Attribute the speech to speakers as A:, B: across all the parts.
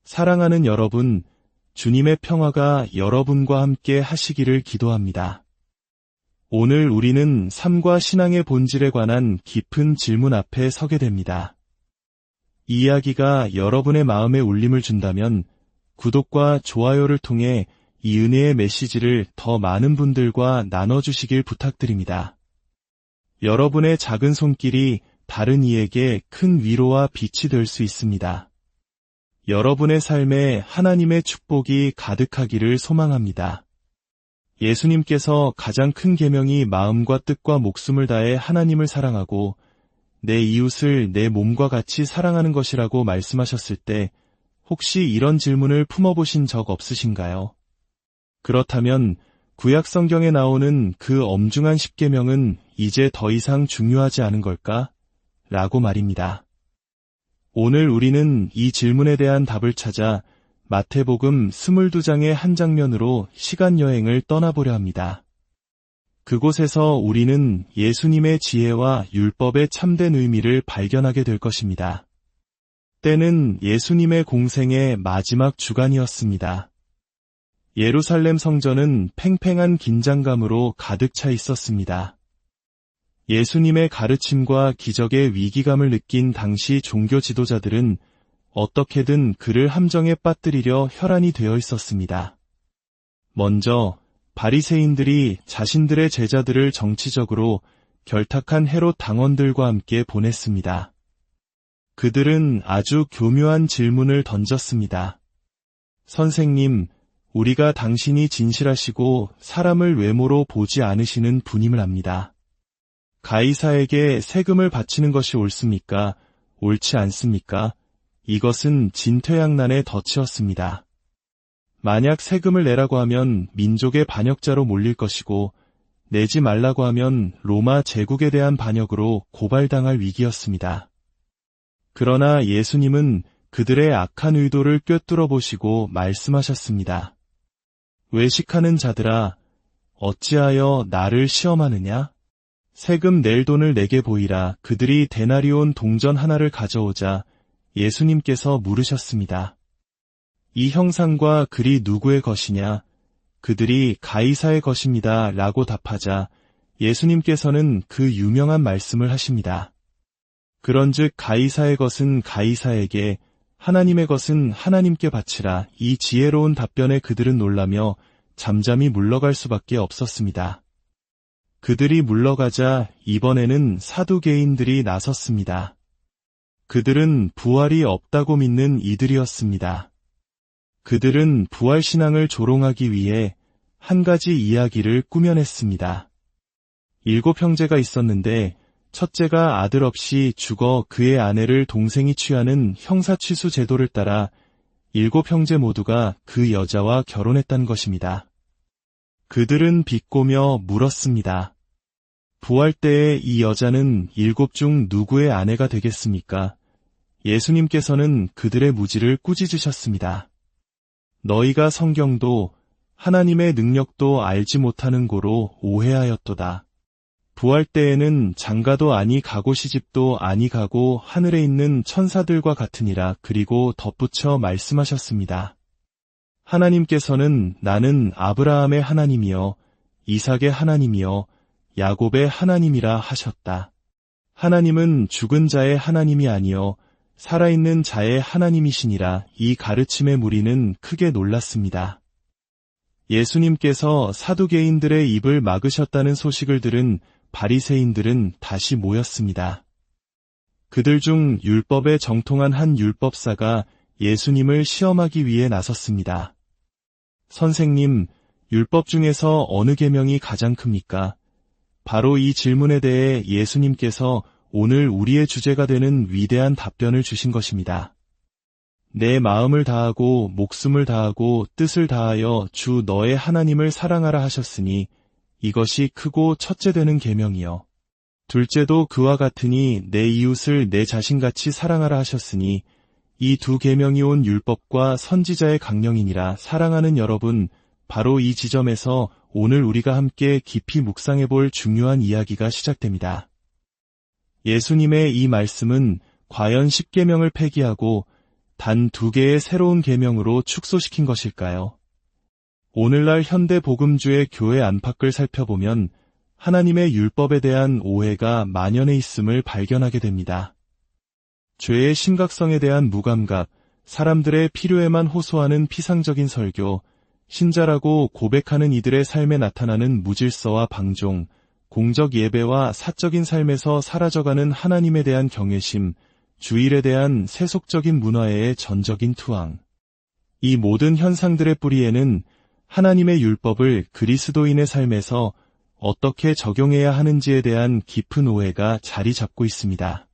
A: 사랑하는 여러분, 주님의 평화가 여러분과 함께 하시기를 기도합니다. 오늘 우리는 삶과 신앙의 본질에 관한 깊은 질문 앞에 서게 됩니다. 이 이야기가 여러분의 마음에 울림을 준다면 구독과 좋아요를 통해 이 은혜의 메시지를 더 많은 분들과 나눠주시길 부탁드립니다. 여러분의 작은 손길이 다른 이에게 큰 위로와 빛이 될 수 있습니다. 여러분의 삶에 하나님의 축복이 가득하기를 소망합니다. 예수님께서 가장 큰 계명이 마음과 뜻과 목숨을 다해 하나님을 사랑하고 내 이웃을 내 몸과 같이 사랑하는 것이라고 말씀하셨을 때 혹시 이런 질문을 품어보신 적 없으신가요? 그렇다면 구약 성경에 나오는 그 엄중한 십계명은 이제 더 이상 중요하지 않은 걸까? 라고 말입니다. 오늘 우리는 이 질문에 대한 답을 찾아 마태복음 22장의 한 장면으로 시간여행을 떠나보려 합니다. 그곳에서 우리는 예수님의 지혜와 율법의 참된 의미를 발견하게 될 것입니다. 때는 예수님의 공생의 마지막 주간이었습니다. 예루살렘 성전은 팽팽한 긴장감으로 가득 차 있었습니다. 예수님의 가르침과 기적의 위기감을 느낀 당시 종교 지도자들은 어떻게든 그를 함정에 빠뜨리려 혈안이 되어 있었습니다. 먼저 바리새인들이 자신들의 제자들을 정치적으로 결탁한 헤롯 당원들과 함께 보냈습니다. 그들은 아주 교묘한 질문을 던졌습니다. 선생님, 우리가 당신이 진실하시고 사람을 외모로 보지 않으시는 분임을 압니다. 가이사에게 세금을 바치는 것이 옳습니까? 옳지 않습니까? 이것은 진퇴양난의 덫이었습니다. 만약 세금을 내라고 하면 민족의 반역자로 몰릴 것이고 내지 말라고 하면 로마 제국에 대한 반역으로 고발당할 위기였습니다. 그러나 예수님은 그들의 악한 의도를 꿰뚫어 보시고 말씀하셨습니다. 외식하는 자들아, 어찌하여 나를 시험하느냐? 세금 낼 돈을 내게 보이라. 그들이 데나리온 동전 하나를 가져오자 예수님께서 물으셨습니다. 이 형상과 글이 누구의 것이냐? 그들이 가이사의 것입니다. 라고 답하자 예수님께서는 그 유명한 말씀을 하십니다. 그런즉 가이사의 것은 가이사에게, 하나님의 것은 하나님께 바치라. 이 지혜로운 답변에 그들은 놀라며 잠잠히 물러갈 수밖에 없었습니다. 그들이 물러가자 이번에는 사두개인들이 나섰습니다. 그들은 부활이 없다고 믿는 이들이었습니다. 그들은 부활신앙을 조롱하기 위해 한 가지 이야기를 꾸며냈습니다. 7 형제가 있었는데 첫째가 아들 없이 죽어 그의 아내를 동생이 취하는 형사취수 제도를 따라 7 형제 모두가 그 여자와 결혼했다는 것입니다. 그들은 비꼬며 물었습니다. 부활 때에 이 여자는 7 중 누구의 아내가 되겠습니까? 예수님께서는 그들의 무지를 꾸짖으셨습니다. 너희가 성경도 하나님의 능력도 알지 못하는 고로 오해하였도다. 부활 때에는 장가도 아니 가고 시집도 아니 가고 하늘에 있는 천사들과 같으니라. 그리고 덧붙여 말씀하셨습니다. 하나님께서는 나는 아브라함의 하나님이여 이삭의 하나님이여 야곱의 하나님이라 하셨다. 하나님은 죽은 자의 하나님이 아니여 살아있는 자의 하나님이시니라. 이 가르침에 무리는 크게 놀랐습니다. 예수님께서 사두개인들의 입을 막으셨다는 소식을 들은 바리새인들은 다시 모였습니다. 그들 중 율법에 정통한 한 율법사가 예수님을 시험하기 위해 나섰습니다. 선생님, 율법 중에서 어느 계명이 가장 큽니까? 바로 이 질문에 대해 예수님께서 오늘 우리의 주제가 되는 위대한 답변을 주신 것입니다. 내 마음을 다하고 목숨을 다하고 뜻을 다하여 주 너의 하나님을 사랑하라 하셨으니 이것이 크고 첫째 되는 계명이요. 둘째도 그와 같으니 내 이웃을 내 자신같이 사랑하라 하셨으니 이 2 계명이 온 율법과 선지자의 강령이니라. 사랑하는 여러분, 바로 이 지점에서 오늘 우리가 함께 깊이 묵상해 볼 중요한 이야기가 시작됩니다. 예수님의 이 말씀은 과연 10계명을 폐기하고 단 2개의 새로운 계명으로 축소시킨 것일까요? 오늘날 현대 복음주의 교회 안팎을 살펴보면 하나님의 율법에 대한 오해가 만연해 있음을 발견하게 됩니다. 죄의 심각성에 대한 무감각, 사람들의 필요에만 호소하는 피상적인 설교, 신자라고 고백하는 이들의 삶에 나타나는 무질서와 방종, 공적 예배와 사적인 삶에서 사라져가는 하나님에 대한 경외심, 주일에 대한 세속적인 문화의 전적인 투항. 이 모든 현상들의 뿌리에는 하나님의 율법을 그리스도인의 삶에서 어떻게 적용해야 하는지에 대한 깊은 오해가 자리 잡고 있습니다.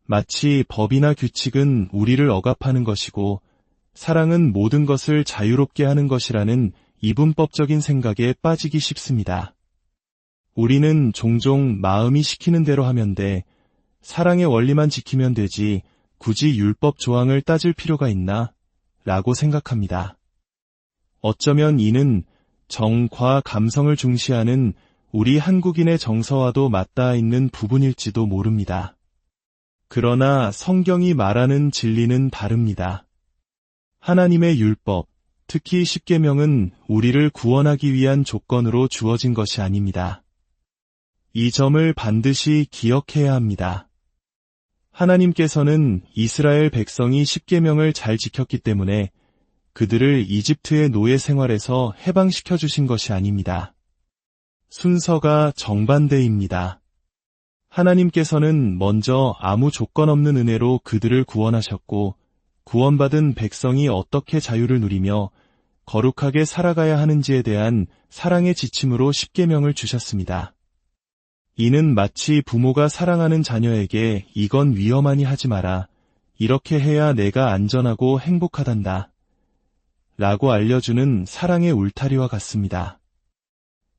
A: 마치 법이나 규칙은 우리를 억압하는 것이고 사랑은 모든 것을 자유롭게 하는 것이라는 이분법적인 생각에 빠지기 쉽습니다. 우리는 종종 마음이 시키는 대로 하면 돼, 사랑의 원리만 지키면 되지 굳이 율법 조항을 따질 필요가 있나? 라고 생각합니다. 어쩌면 이는 정과 감성을 중시하는 우리 한국인의 정서와도 맞닿아 있는 부분일지도 모릅니다. 그러나 성경이 말하는 진리는 다릅니다. 하나님의 율법, 특히 십계명은 우리를 구원하기 위한 조건으로 주어진 것이 아닙니다. 이 점을 반드시 기억해야 합니다. 하나님께서는 이스라엘 백성이 십계명을 잘 지켰기 때문에 그들을 이집트의 노예 생활에서 해방시켜 주신 것이 아닙니다. 순서가 정반대입니다. 하나님께서는 먼저 아무 조건 없는 은혜로 그들을 구원하셨고 구원받은 백성이 어떻게 자유를 누리며 거룩하게 살아가야 하는지에 대한 사랑의 지침으로 십계명을 주셨습니다. 이는 마치 부모가 사랑하는 자녀에게 이건 위험하니 하지 마라, 이렇게 해야 내가 안전하고 행복하단다 라고 알려주는 사랑의 울타리와 같습니다.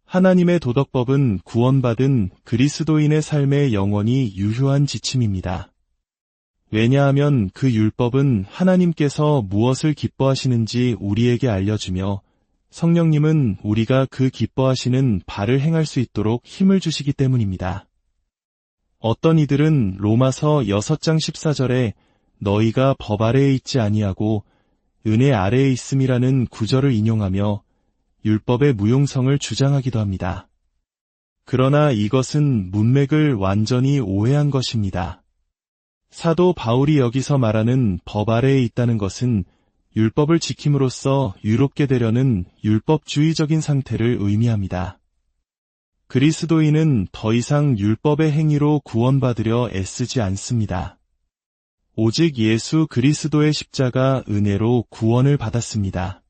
A: 하나님의 도덕법은 구원받은 그리스도인의 삶에 영원히 유효한 지침입니다. 왜냐하면 그 율법은 하나님께서 무엇을 기뻐하시는지 우리에게 알려주며 성령님은 우리가 그 기뻐하시는 바를 행할 수 있도록 힘을 주시기 때문입니다. 어떤 이들은 로마서 6장 14절에 너희가 법 아래에 있지 아니하고 은혜 아래에 있음이라는 구절을 인용하며 율법의 무용성을 주장하기도 합니다. 그러나 이것은 문맥을 완전히 오해한 것입니다. 사도 바울이 여기서 말하는 법 아래에 있다는 것은 율법을 지킴으로써 유롭게 되려는 율법주의적인 상태를 의미합니다. 그리스도인은 더 이상 율법의 행위로 구원받으려 애쓰지 않습니다. 오직 예수 그리스도의 십자가 은혜로 구원을 받았습니다.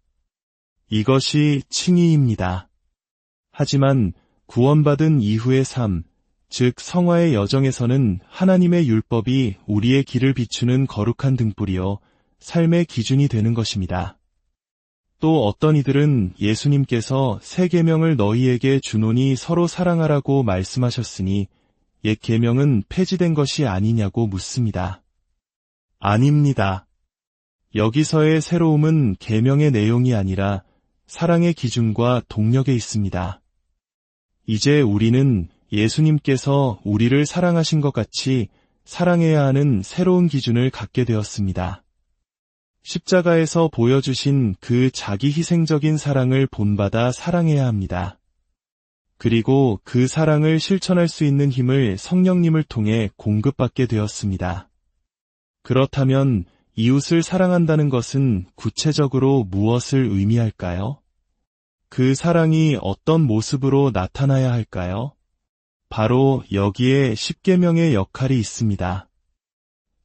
A: 이것이 칭의입니다. 하지만 구원받은 이후의 삶, 즉 성화의 여정에서는 하나님의 율법이 우리의 길을 비추는 거룩한 등불이요 삶의 기준이 되는 것입니다. 또 어떤 이들은 예수님께서 새 계명을 너희에게 주노니 서로 사랑하라고 말씀하셨으니 옛 계명은 폐지된 것이 아니냐고 묻습니다. 아닙니다. 여기서의 새로움은 계명의 내용이 아니라 사랑의 기준과 동력에 있습니다. 이제 우리는 예수님께서 우리를 사랑하신 것 같이 사랑해야 하는 새로운 기준을 갖게 되었습니다. 십자가에서 보여주신 그 자기 희생적인 사랑을 본받아 사랑해야 합니다. 그리고 그 사랑을 실천할 수 있는 힘을 성령님을 통해 공급받게 되었습니다. 그렇다면 이웃을 사랑한다는 것은 구체적으로 무엇을 의미할까요? 그 사랑이 어떤 모습으로 나타나야 할까요? 바로 여기에 십계명의 역할이 있습니다.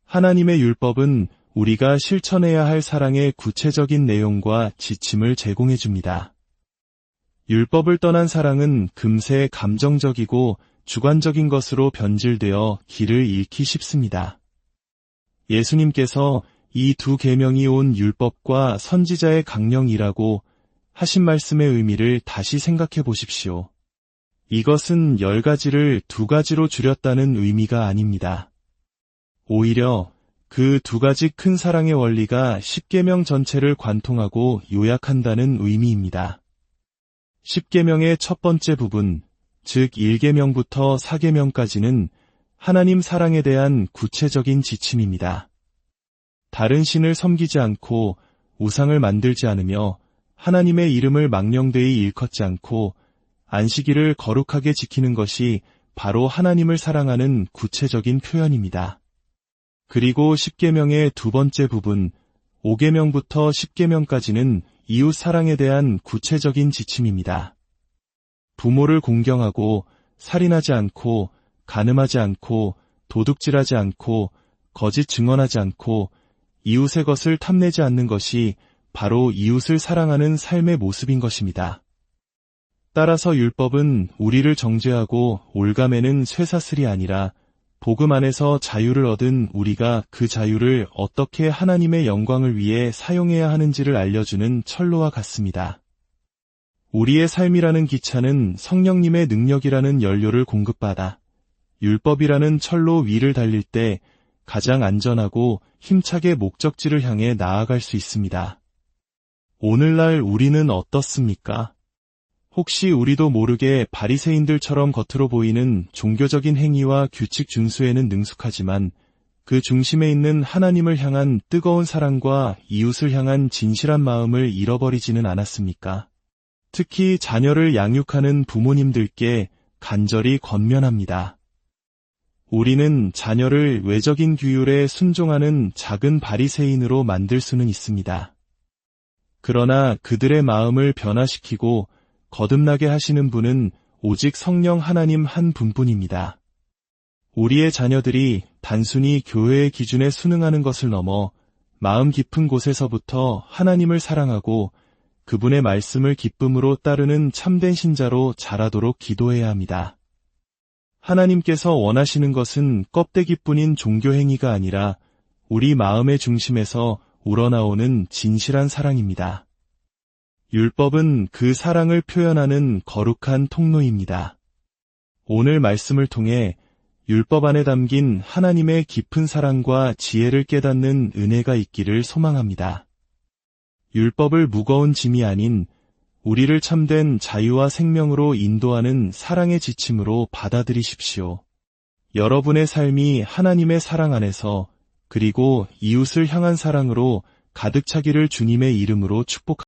A: 하나님의 율법은 우리가 실천해야 할 사랑의 구체적인 내용과 지침을 제공해 줍니다. 율법을 떠난 사랑은 금세 감정적이고 주관적인 것으로 변질되어 길을 잃기 쉽습니다. 예수님께서 이 두 계명이 온 율법과 선지자의 강령이라고 하신 말씀의 의미를 다시 생각해 보십시오. 이것은 10가지를 2가지로 줄였다는 의미가 아닙니다. 오히려 그 2가지 큰 사랑의 원리가 십계명 전체를 관통하고 요약한다는 의미입니다. 십계명의 첫 번째 부분, 즉 1계명부터 4계명까지는 하나님 사랑에 대한 구체적인 지침입니다. 다른 신을 섬기지 않고 우상을 만들지 않으며 하나님의 이름을 망령되이 일컫지 않고 안식일을 거룩하게 지키는 것이 바로 하나님을 사랑하는 구체적인 표현입니다. 그리고 십계명의 두 번째 부분, 5계명부터 10계명까지는 이웃 사랑에 대한 구체적인 지침입니다. 부모를 공경하고 살인하지 않고 간음하지 않고 도둑질하지 않고 거짓 증언하지 않고 이웃의 것을 탐내지 않는 것이 바로 이웃을 사랑하는 삶의 모습인 것입니다. 따라서 율법은 우리를 정죄하고 올가매는 쇠사슬이 아니라 복음 안에서 자유를 얻은 우리가 그 자유를 어떻게 하나님의 영광을 위해 사용해야 하는지를 알려주는 철로와 같습니다. 우리의 삶이라는 기차는 성령님의 능력이라는 연료를 공급받아 율법이라는 철로 위를 달릴 때 가장 안전하고 힘차게 목적지를 향해 나아갈 수 있습니다. 오늘날 우리는 어떻습니까? 혹시 우리도 모르게 바리새인들처럼 겉으로 보이는 종교적인 행위와 규칙 준수에는 능숙하지만 그 중심에 있는 하나님을 향한 뜨거운 사랑과 이웃을 향한 진실한 마음을 잃어버리지는 않았습니까? 특히 자녀를 양육하는 부모님들께 간절히 권면합니다. 우리는 자녀를 외적인 규율에 순종하는 작은 바리새인으로 만들 수는 있습니다. 그러나 그들의 마음을 변화시키고 거듭나게 하시는 분은 오직 성령 하나님 한 분뿐입니다. 우리의 자녀들이 단순히 교회의 기준에 순응하는 것을 넘어 마음 깊은 곳에서부터 하나님을 사랑하고 그분의 말씀을 기쁨으로 따르는 참된 신자로 자라도록 기도해야 합니다. 하나님께서 원하시는 것은 껍데기뿐인 종교 행위가 아니라 우리 마음의 중심에서 우러나오는 진실한 사랑입니다. 율법은 그 사랑을 표현하는 거룩한 통로입니다. 오늘 말씀을 통해 율법 안에 담긴 하나님의 깊은 사랑과 지혜를 깨닫는 은혜가 있기를 소망합니다. 율법을 무거운 짐이 아닌 우리를 참된 자유와 생명으로 인도하는 사랑의 지침으로 받아들이십시오. 여러분의 삶이 하나님의 사랑 안에서 그리고 이웃을 향한 사랑으로 가득 차기를 주님의 이름으로 축복합니다.